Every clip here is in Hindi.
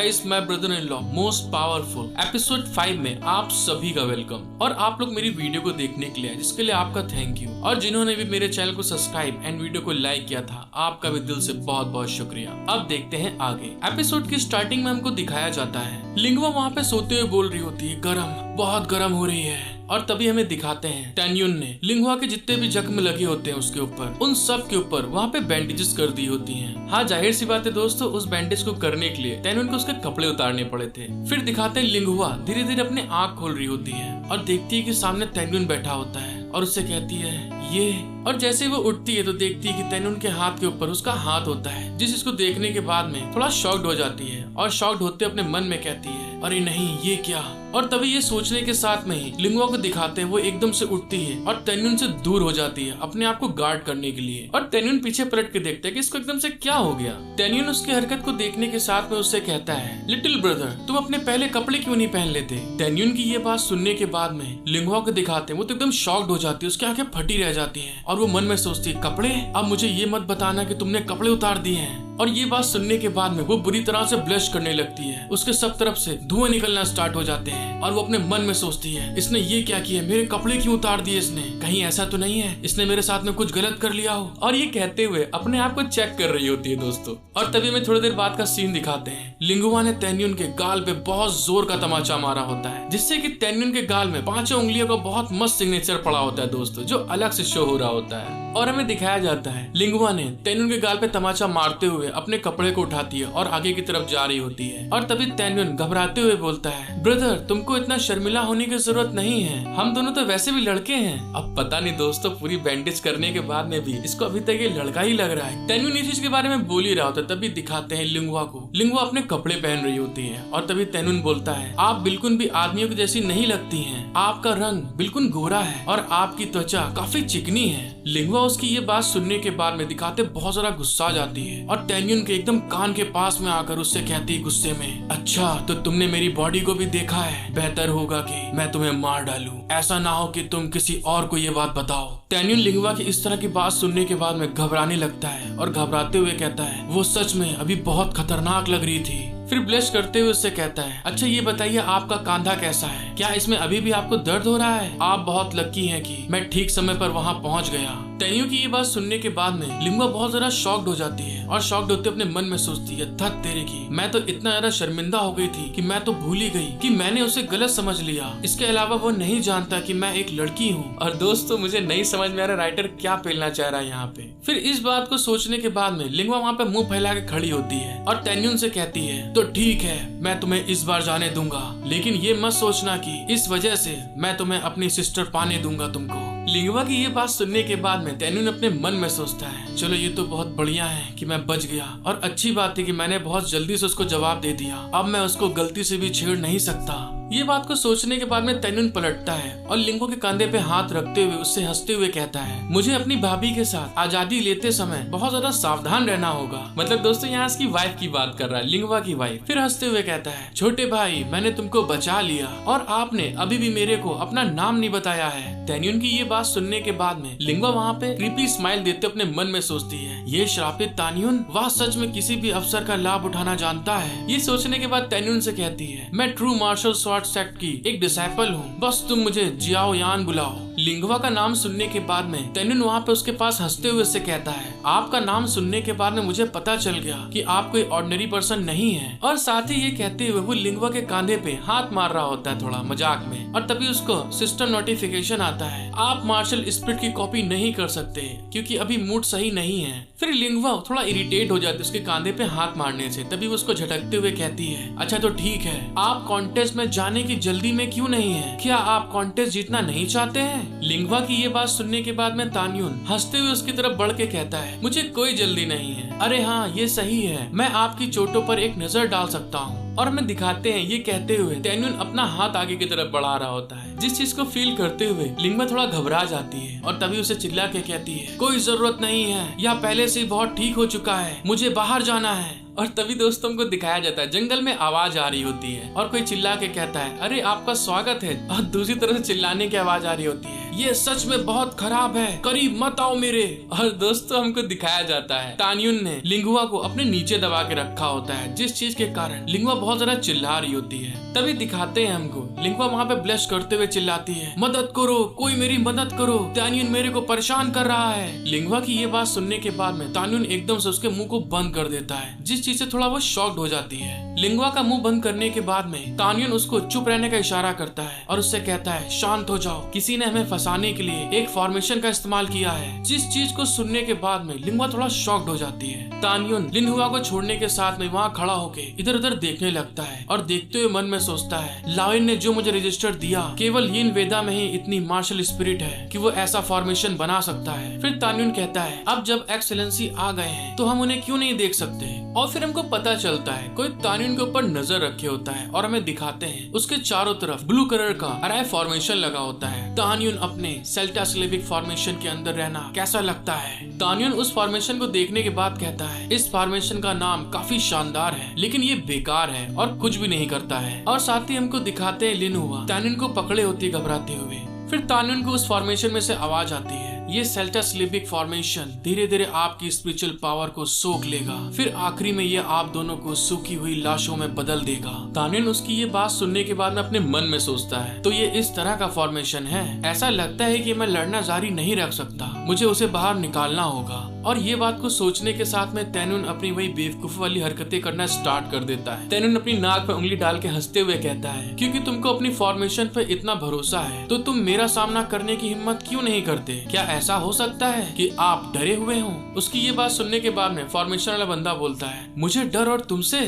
Guys, my brother in law most powerful episode 5 में आप सभी का वेलकम। और आप लोग मेरी वीडियो को देखने के लिए आए, जिसके लिए आपका थैंक यू। और जिन्होंने भी मेरे चैनल को सब्सक्राइब एंड वीडियो को लाइक किया था, आपका भी दिल से बहुत बहुत शुक्रिया। अब देखते हैं आगे। एपिसोड की स्टार्टिंग में हमको दिखाया जाता है लिंगवा वहाँ पे सोते हुए बोल रही होती है, गरम, बहुत गरम हो रही है। और तभी हमें दिखाते हैं टैन्यून ने लिंगवा के जितने भी जख्म लगे होते हैं उसके ऊपर, उन सब के ऊपर वहाँ पे बैंडेजेस कर दी होती हैं। हाँ, जाहिर सी बात है दोस्तों, उस बैंडेज को करने के लिए टैन्यून को उसके कपड़े उतारने पड़े थे। फिर दिखाते हैं लिंगवा धीरे धीरे अपने आँख खोल रही होती है और देखती है कि सामने टैन्यून बैठा होता है और उससे कहती है ये। और जैसे वो उठती है तो देखती है कि टैन्यून के हाथ के ऊपर उसका हाथ होता है, जिस इसको देखने के बाद में थोड़ा शॉक्ड हो जाती है और शॉक्ड होते अपने मन में कहती है, अरे नहीं, ये क्या। और तभी ये सोचने के साथ में ही लिंगवा को दिखाते हैं वो एकदम से उठती है और टैन्यून से दूर हो जाती है अपने आप को गार्ड करने के लिए। और टैन्यून पीछे पलट के देखता है कि इसको एकदम से क्या हो गया। टैन्यून उसकी हरकत को देखने के साथ में उससे कहता है, लिटिल ब्रदर, तुम अपने पहले कपड़े क्यों नहीं पहन लेते। टैन्यून की ये बात सुनने के बाद में लिंगवा को दिखाते हैं वो तो एकदम शॉक्ड हो जाती है, उसकी आंखें फटी रह जाती है और वो मन में सोचती है, कपड़े? अब मुझे ये मत बताना कि तुमने कपड़े उतार दिए हैं। और ये बात सुनने के बाद में वो बुरी तरह से ब्लश करने लगती है, उसके सब तरफ से धुआं निकलना स्टार्ट हो जाते हैं और वो अपने मन में सोचती है, इसने ये क्या किया, मेरे कपड़े क्यों उतार दिए इसने, कहीं ऐसा तो नहीं है इसने मेरे साथ में कुछ गलत कर लिया हो। और ये कहते हुए अपने आप को चेक कर रही होती है दोस्तों। और तभी हमें थोड़ी देर बाद का सीन दिखाते हैं लिंगवा ने टैन्यून के गाल पे बहुत जोर का तमाचा मारा होता है, जिससे कि टैन्यून के गाल में 5 उंगलियों का बहुत मस्त सिग्नेचर पड़ा होता है दोस्तों, जो अलग से शो हो रहा होता है। और हमें दिखाया जाता है लिंगवा ने टैन्यून के गाल पे तमाचा मारते हुए अपने कपड़े को उठाती है और आगे की तरफ जा रही होती है। और तभी टैन्यून घबराते हुए बोलता है, ब्रदर, तुमको इतना शर्मिला होने की जरूरत नहीं है, हम दोनों तो वैसे भी लड़के हैं। अब पता नहीं दोस्तों, पूरी बैंडेज करने के बाद में भी इसको अभी तक ये लड़का ही लग रहा है। टैन्यून इस चीज के बारे में बोल ही रहा होता है, तभी दिखाते हैं लिंगवा को, लिंगवा अपने कपड़े पहन रही होती है। और तभी टैन्यून बोलता है, आप बिल्कुल भी आदमियों की जैसी नहीं लगती हैं, आपका रंग बिल्कुल गोरा है और आपकी त्वचा काफी चिकनी है। लिंगवा उसकी ये बात सुनने के बाद में दिखाते बहुत ज्यादा गुस्सा जाती है और टैन्यून के एकदम कान के पास में आकर उससे कहती है गुस्से में, अच्छा तो तुमने मेरी बॉडी को भी देखा है, बेहतर होगा कि मैं तुम्हें मार डालूं, ऐसा ना हो कि तुम किसी और को ये बात बताओ। टैन्यून लिंगवा की इस तरह की बात सुनने के बाद में घबराने लगता है और घबराते हुए कहता है, वो सच में अभी बहुत खतरनाक लग रही थी। फिर ब्लश करते हुए उससे कहता है, अच्छा ये बताइए आपका कांधा कैसा है, क्या इसमें अभी भी आपको दर्द हो रहा है। आप बहुत लकी हैं कि मैं ठीक समय पर वहाँ पहुँच गया। टैन्यून की ये बात सुनने के बाद में लिंगवा बहुत ज्यादा शॉक्ड हो जाती है और शॉक्ड होते अपने मन में सोचती है, धत तेरे की, मैं तो इतना ज्यादा शर्मिंदा हो गई थी कि मैं तो भूल ही गई कि मैंने उसे गलत समझ लिया। इसके अलावा वो नहीं जानता कि मैं एक लड़की हूँ। और दोस्तों, मुझे नहीं समझ में आ रहा राइटर क्या पेलना चाह रहा है यहाँ पे। फिर इस बात को सोचने के बाद में लिंगवा वहाँ पे मुंह फैला के खड़ी होती है और टैन्यून से कहती है, तो ठीक है, मैं तुम्हें इस बार जाने दूंगा, लेकिन ये मत सोचना कि इस वजह से मैं तुम्हें अपनी सिस्टर पाने दूंगा तुमको। लिंगवा की ये बात सुनने के बाद में टैन्यून अपने मन में सोचता है, चलो ये तो बहुत बढ़िया है कि मैं बच गया और अच्छी बात है कि मैंने बहुत जल्दी से उसको जवाब दे दिया, अब मैं उसको गलती से भी छेड़ नहीं सकता। ये बात को सोचने के बाद में टैन्यून पलटता है और लिंगवा के कंधे पे हाथ रखते हुए उससे हंसते हुए कहता है, मुझे अपनी भाभी के साथ आजादी लेते समय बहुत ज्यादा सावधान रहना होगा। मतलब दोस्तों, यहाँ इसकी वाइफ की बात कर रहा है, लिंगवा की वाइफ। फिर हंसते हुए कहता है, छोटे भाई, मैंने तुमको बचा लिया और आपने अभी भी मेरे को अपना नाम नहीं बताया है। टैन्यून की ये बात सुनने के बाद में लिंगवा वहाँ पे क्रीपी स्माइल देते अपने मन में सोचती है, ये श्रापित टैन्यून, वह सच में किसी भी अवसर का लाभ उठाना जानता है। ये सोचने के बाद टैन्यून से कहती है, मैं ट्रू मार्शल आर्ट सेक्ट की एक डिसाइपल हूँ, बस तुम मुझे जियाओ यान बुलाओ। लिंगवा का नाम सुनने के बाद में टैन्यून वहाँ पे उसके पास हंसते हुए से कहता है, आपका नाम सुनने के बाद में मुझे पता चल गया कि आप कोई ऑर्डिनरी पर्सन नहीं है। और साथ ही ये कहते हुए वो लिंगवा के कंधे पे हाथ मार रहा होता है थोड़ा मजाक में। और तभी उसको सिस्टम नोटिफिकेशन आता है, आप मार्शल स्पिरिट की कॉपी नहीं कर सकते क्योंकि अभी मूड सही नहीं है। फिर लिंगवा थोड़ा इरिटेट हो जाती है उसके कंधे पे हाथ मारने से। तभी वो उसको झटकते हुए कहती है, अच्छा तो ठीक है, आप कॉन्टेस्ट में जाने की जल्दी में क्यों नहीं है, क्या आप कॉन्टेस्ट जीतना नहीं चाहते हैं। लिंगवा की ये बात सुनने के बाद में टैन्यून हंसते हुए उसकी तरफ बढ़ के कहता है, मुझे कोई जल्दी नहीं है, अरे हाँ ये सही है, मैं आपकी चोटों पर एक नजर डाल सकता हूँ। और हमें दिखाते हैं ये कहते हुए टैन्यून अपना हाथ आगे की तरफ बढ़ा रहा होता है, जिस चीज को फील करते हुए लिंगवा थोड़ा घबरा जाती है और तभी उसे चिल्ला के कहती है, कोई जरूरत नहीं है, यह पहले से बहुत ठीक हो चुका है, मुझे बाहर जाना है। और तभी दोस्तों को दिखाया जाता है जंगल में आवाज आ रही होती है और कोई चिल्ला के कहता है, अरे आपका स्वागत है। और दूसरी तरफ से चिल्लाने की आवाज आ रही होती है, ये सच में बहुत खराब है, करीब मत आओ मेरे। और दोस्तों हमको दिखाया जाता है तान्युन ने लिंगुआ को अपने नीचे दबा के रखा होता है, जिस चीज के कारण लिंगुआ बहुत ज्यादा चिल्ला रही होती है। तभी दिखाते हैं हमको लिंगुआ वहाँ पे ब्लश करते हुए चिल्लाती है, मदद करो, कोई मेरी मदद करो, तान्युन मेरे को परेशान कर रहा है। लिंगुआ की ये बात सुनने के बाद में तान्युन एकदम से उसके मुंह को बंद कर देता है, जिस चीज से थोड़ा वो शॉक्ड हो जाती है। लिंगुआ का मुंह बंद करने के बाद में तान्युन उसको चुप रहने का इशारा करता है और उससे कहता है, शांत हो जाओ, किसी ने हमें फंसाने के लिए एक फॉर्मेशन का इस्तेमाल किया है। जिस चीज को सुनने के बाद में लिंगुआ थोड़ा शॉक्ड हो जाती है। तान्युन लिंगुआ को छोड़ने के साथ में वहाँ खड़ा होके इधर उधर देखने लगता है और देखते हुए मन में सोचता है, लाविन ने जो मुझे रजिस्टर दिया, केवल यिन वेदा में ही इतनी मार्शल स्पिरिट है कि वो ऐसा फॉर्मेशन बना सकता है। फिर तान्युन कहता है, अब जब एक्सेलेंसी आ गए हैं तो हम उन्हें क्यों नहीं देख सकते। और फिर हमको पता चलता है कोई तान्युन के ऊपर नजर रखे होता है और हमें दिखाते हैं उसके चारों तरफ ब्लू कलर का अराय फॉर्मेशन लगा होता है। तान्युन अपने सेल्टा स्लेविक फॉर्मेशन के अंदर रहना कैसा लगता है। तान्युन उस फॉर्मेशन को देखने के बाद कहता है, इस फॉर्मेशन का नाम काफी शानदार है, लेकिन ये बेकार है और कुछ भी नहीं करता है। और साथ ही हमको दिखाते हैं लिनहुआ तान्युन को पकड़े होती है घबराते हुए। फिर तान्युन को उस फॉर्मेशन में से आवाज आती है, ये सेल्टा स्लेविक फॉर्मेशन धीरे धीरे आपकी स्पिरिचुअल पावर को सोख लेगा, फिर आखिरी में ये आप दोनों को सूखी हुई लाशों में बदल देगा। तान्युन उसकी ये बात सुनने के बाद में अपने मन में सोचता है, तो ये इस तरह का फॉर्मेशन है, ऐसा लगता है कि मैं लड़ना जारी नहीं रख सकता, मुझे उसे बाहर निकालना होगा। और ये बात को सोचने के साथ में तान्युन अपनी वही बेवकूफ वाली हरकतें करना स्टार्ट कर देता है। तान्युन अपनी नाक पे उंगली डाल के हंसते हुए कहता है, क्योंकि तुमको अपनी फॉर्मेशन पे इतना भरोसा है तो तुम मेरा सामना करने की हिम्मत क्यों नहीं करते। क्या ऐसा हो सकता है कि आप डरे हुए हो। उसकी ये बात सुनने के बाद में फॉर्मेशन वाला बंदा बोलता है, मुझे डर और तुमसे।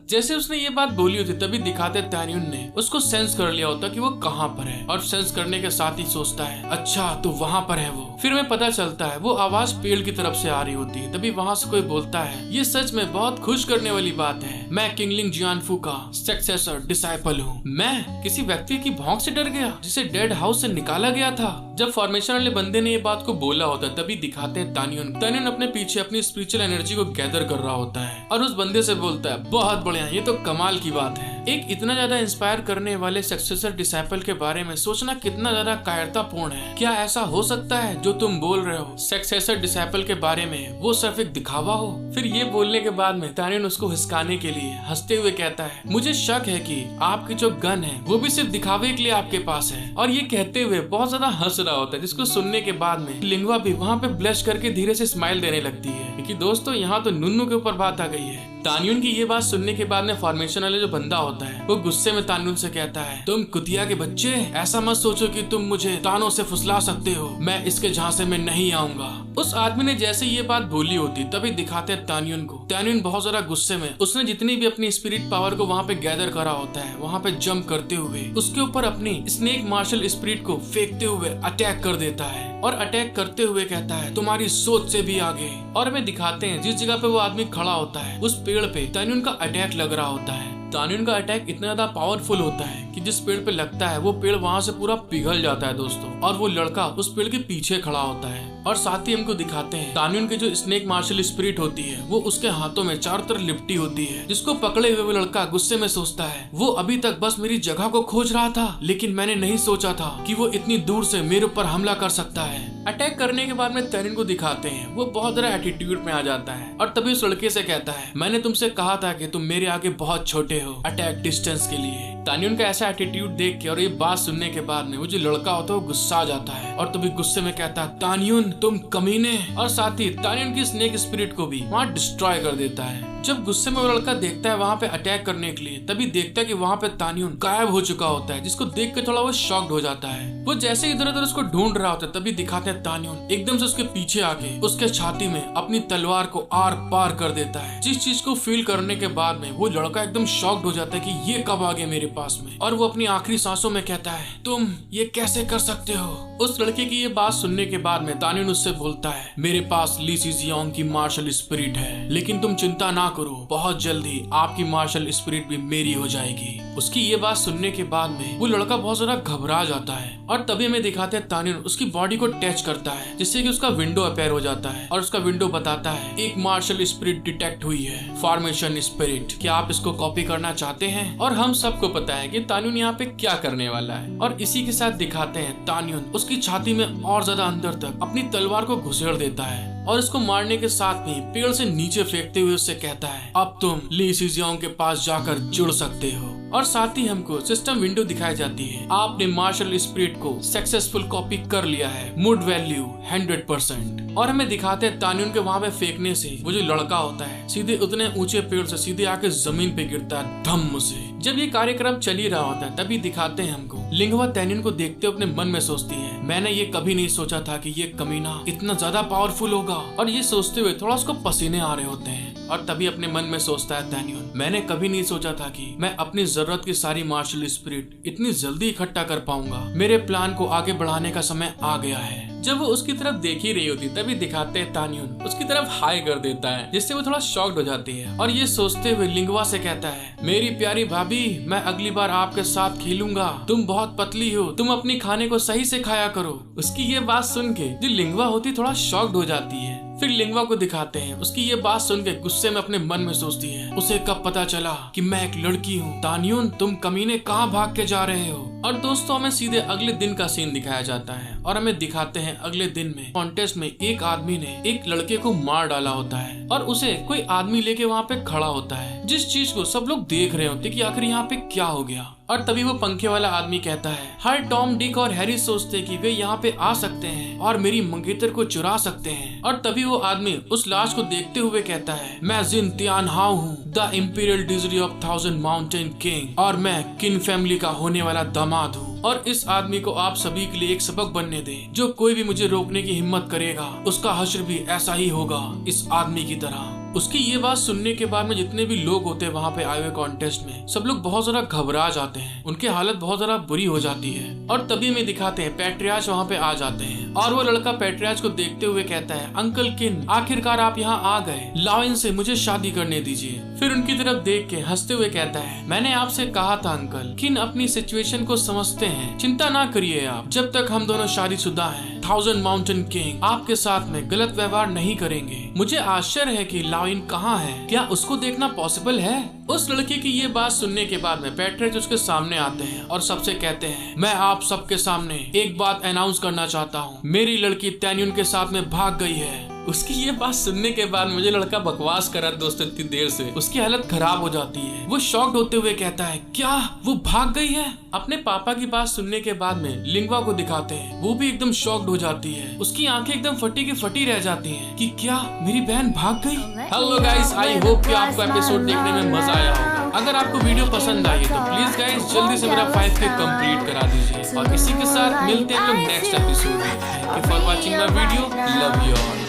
जैसे उसने ये बात बोली होती तभी दिखाते तान्युन ने उसको सेंस कर लिया होता कि वो कहाँ पर है, और सेंस करने के साथ ही सोचता है, अच्छा तो वहाँ पर है वो। फिर हमें पता चलता है वो आवाज पेड़ की तरफ से आ रही होती है। तभी वहाँ से कोई बोलता है, ये सच में बहुत खुश करने वाली बात है, मैं किंगलिंग जियानफू का सक्सेसर डिसाइपल हूँ। मैं किसी व्यक्ति की भौंक से डर गया जिसे डेड हाउस से निकाला गया था। जब फॉर्मेशन वाले बंदे ने ये बात को बोला होता है तभी दिखाते हैं तान्युन अपने पीछे अपनी स्पिरिचुअल एनर्जी को गैदर कर रहा होता है और उस बंदे से बोलता है, बहुत बढ़िया, ये तो कमाल की बात है। एक इतना ज्यादा इंस्पायर करने वाले सक्सेसर डिसाइपल के बारे में सोचना कितना ज्यादा कायरतापूर्ण है। क्या ऐसा हो सकता है जो तुम बोल रहे हो सक्सेसर डिसाइपल के बारे में वो सिर्फ एक दिखावा हो। फिर ये बोलने के बाद में तान्युन उसको हिसकाने के लिए हंसते हुए कहता है, मुझे शक है कि आपकी जो गन है वो भी सिर्फ दिखावे के लिए आपके पास है। और ये कहते हुए बहुत ज्यादा हंस रहा होता है, जिसको सुनने के बाद में लिंगुआ भी वहाँ पे ब्लश करके धीरे से स्माइल देने लगती है। क्योंकि दोस्तों यहाँ तो नुन्नू के ऊपर बात आ गई है। तान्युन की ये बात सुनने के बाद में फॉर्मेशन वाले जो बंदा होता है वो गुस्से में तान्युन से कहता है, तुम कुतिया के बच्चे, ऐसा मत सोचो कि तुम मुझे तानों से फुसला सकते हो, मैं इसके झांसे में नहीं आऊंगा। उस आदमी ने जैसे ये बात बोली होती तभी दिखाते हैं तान्युन को। तान्युन बहुत ज्यादा गुस्से में उसने जितनी भी अपनी स्पिरिट पावर को वहाँ पे गैदर करा होता है वहाँ पे जंप करते हुए उसके ऊपर अपनी स्नेक मार्शल स्पिरिट को फेंकते हुए अटैक कर देता है और अटैक करते हुए कहता है, तुम्हारी सोच से भी आगे। और हमें दिखाते हैं जिस जगह पे वो आदमी खड़ा होता है उस पेड़ पे तान्युन का अटैक लग रहा होता है। तान्युन का अटैक इतना ज्यादा पावरफुल होता है कि जिस पेड़ पे लगता है वो पेड़ वहाँ से पूरा पिघल जाता है दोस्तों, और वो लड़का उस पेड़ के पीछे खड़ा होता है। और साथ ही हमको दिखाते हैं तान्युन की जो स्नेक मार्शल स्पिरिट होती है वो उसके हाथों में चारों तरफ लिपटी होती है, जिसको पकड़े हुए वो लड़का गुस्से में सोचता है, वो अभी तक बस मेरी जगह को खोज रहा था, लेकिन मैंने नहीं सोचा था कि वो इतनी दूर से मेरे ऊपर हमला कर सकता है। अटैक करने के बाद में तान्युन को दिखाते हैं वो बहुत ज्यादा एटीट्यूड में आ जाता है और तभी उस लड़के से कहता है, मैंने तुमसे कहा था कि तुम मेरे आगे बहुत छोटे हो अटैक डिस्टेंस के लिए। तान्युन का ऐसा एटीट्यूड देख के और ये बात सुनने के बाद में वो जो लड़का होता है वो गुस्सा आ जाता है और तभी गुस्से में कहता है, तान्युन तुम कमीने, और साथ ही तान्युन की स्नेक स्पिरिट को भी वहाँ डिस्ट्रॉय कर देता है। जब गुस्से में वो लड़का देखता है वहाँ पे अटैक करने के लिए तभी देखता है कि वहाँ पे तान्युन गायब हो चुका होता है, जिसको देख के थोड़ा वो शॉक्ड हो जाता है। वो जैसे इधर उधर उसको ढूंढ रहा होता है तभी दिखाते हैं तान्युन एकदम से उसके पीछे आके उसके छाती में अपनी तलवार को आर पार कर देता है। जिस चीज को फील करने के बाद में वो लड़का एकदम शॉक्ड हो जाता है कि ये कब आ गए मेरे पास में, और वो अपनी आखिरी सांसों में कहता है, तुम ये कैसे कर सकते हो। उस लड़के की ये बात सुनने के बाद में तान्युन उससे बोलता है, मेरे पास ली सिजियोंग की मार्शल स्पिरिट है, लेकिन तुम चिंता ना करो, बहुत जल्दी आपकी मार्शल स्पिरिट भी मेरी हो जाएगी। उसकी ये बात सुनने के बाद में वो लड़का बहुत ज्यादा घबरा जाता है और तभी हमें दिखाते हैं तानियन उसकी बॉडी को टच करता है जिससे कि उसका विंडो अपेयर हो जाता है और उसका विंडो बताता है एक मार्शल स्पिरिट डिटेक्ट हुई है, फॉर्मेशन स्पिरिट। क्या आप इसको कॉपी करना चाहते हैं? और हम सबको पता है कि तानियन यहाँ पे क्या करने वाला है और इसी के साथ दिखाते हैं तानियन उसकी छाती में और ज्यादा अंदर तक अपनी तलवार को घुसेड़ देता है और इसको मारने के साथ में पेड़ से नीचे फेंकते हुए उससे कहता है अब तुम ली सिजियांग के पास जाकर जुड़ सकते हो। और साथ ही हमको सिस्टम विंडो दिखाई जाती है, आपने मार्शल स्पिरिट को सक्सेसफुल कॉपी कर लिया है, मूड वैल्यू 100%। और हमें दिखाते हैं तानियन के वहाँ पे फेंकने से वो जो लड़का होता है सीधे उतने ऊंचे पेड़ से सीधे आके जमीन पे गिरता है धम्म से। जब ये कार्यक्रम चल ही रहा होता है तभी दिखाते हैं हमको लिंगवा तानियन को देखते अपने मन में सोचती है मैंने ये कभी नहीं सोचा था कि ये कमीना इतना ज्यादा पावरफुल होगा। और ये सोचते हुए थोड़ा उसको पसीने आ रहे होते हैं और तभी अपने मन में सोचता है तानियन मैंने कभी नहीं सोचा था कि मैं अपनी जरूरत की सारी मार्शल स्पिरिट इतनी जल्दी इकट्ठा कर पाऊंगा। मेरे प्लान को आगे बढ़ाने का समय आ गया है। जब वो उसकी तरफ देख ही रही होती तभी दिखाते हैं तानियन उसकी तरफ हाई कर देता है जिससे वो थोड़ा शॉक्ड हो जाती है और ये सोचते हुए लिंगवा से कहता है मेरी प्यारी भाभी मैं अगली बार आपके साथ खेलूंगा, तुम बहुत पतली हो, तुम अपनी खाने को सही से खाया करो। उसकी ये बात सुन के जो लिंगवा होती थोड़ा शॉक्ड हो जाती है। फिर लिंगवा को दिखाते हैं उसकी ये बात सुन के गुस्से में अपने मन में सोचती है उसे कब पता चला कि मैं एक लड़की हूँ। तानियन तुम कमीने कहाँ भाग के जा रहे हो। और दोस्तों हमें सीधे अगले दिन का सीन दिखाया जाता है और हमें दिखाते हैं अगले दिन में कॉन्टेस्ट में एक आदमी ने एक लड़के को मार डाला होता है और उसे कोई आदमी लेके वहाँ पे खड़ा होता है जिस चीज को सब लोग देख रहे होते कि आखिर यहाँ पे क्या हो गया। और तभी वो पंखे वाला आदमी कहता है हर टॉम डिक और हैरी सोचते कि वे यहाँ पे आ सकते हैं और मेरी मंगेतर को चुरा सकते हैं। और तभी वो आदमी उस लाश को देखते हुए कहता है मैं जिन तियान हाउ हूँ, the imperial decree of 1000 mountain king और मैं किन फैमिली का होने वाला दामाद हूँ। और इस आदमी को आप सभी के लिए एक सबक बनने दें, जो कोई भी मुझे रोकने की हिम्मत करेगा उसका हश्र भी ऐसा ही होगा इस आदमी की तरह। उसकी ये बात सुनने के बाद में जितने भी लोग होते हैं वहाँ पे आए हुए कॉन्टेस्ट में सब लोग बहुत ज्यादा घबरा जाते हैं, उनकी हालत बहुत ज्यादा बुरी हो जाती है। और तभी में दिखाते हैं पैट्रियार्च वहाँ पे आ जाते हैं और वो लड़का पैट्रियार्च को देखते हुए कहता है अंकल किन आखिरकार आप यहाँ आ गए, लाओइन से मुझे शादी करने दीजिए। फिर उनकी तरफ देख के हंसते हुए कहता है मैंने आपसे कहा था अंकल, किन अपनी सिचुएशन को समझते हैं, चिंता ना करिए आप, जब तक हम दोनों शादीशुदा हैं 1000 माउंटेन किंग आपके साथ में गलत व्यवहार नहीं करेंगे। मुझे आश्चर्य है कि लाओइन कहाँ है, क्या उसको देखना पॉसिबल है? उस लड़के की ये बात सुनने के बाद में पैट्रियार्च उसके सामने आते हैं और सबसे कहते हैं मैं आप सबके सामने एक बात अनाउंस करना चाहता हूँ, मेरी लड़की तानियन के साथ में भाग गई है। उसकी ये बात सुनने के बाद मुझे लड़का बकवास कर रहा दोस्तों इतनी देर से, उसकी हालत खराब हो जाती है। वो शॉक्ड होते हुए कहता है क्या वो भाग गई है? अपने पापा की बात सुनने के बाद में लिंगवा को दिखाते हैं, वो भी एकदम शॉक्ड हो जाती है, उसकी आंखें एकदम फटी की फटी रह जाती हैं कि क्या मेरी बहन भाग गई। हेलो गाइस, आई होप कि आपको एपिसोड देखने में मजा आया होगा। अगर आपको वीडियो पसंद आई है तो प्लीज गाइस जल्दी से मेरा 5K कंप्लीट करा दीजिए और इसी के साथ मिलते हैं हम लोग नेक्स्ट एपिसोड में। Thank you for watching my video, love you all.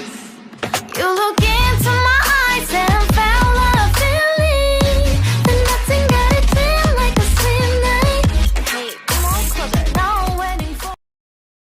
You look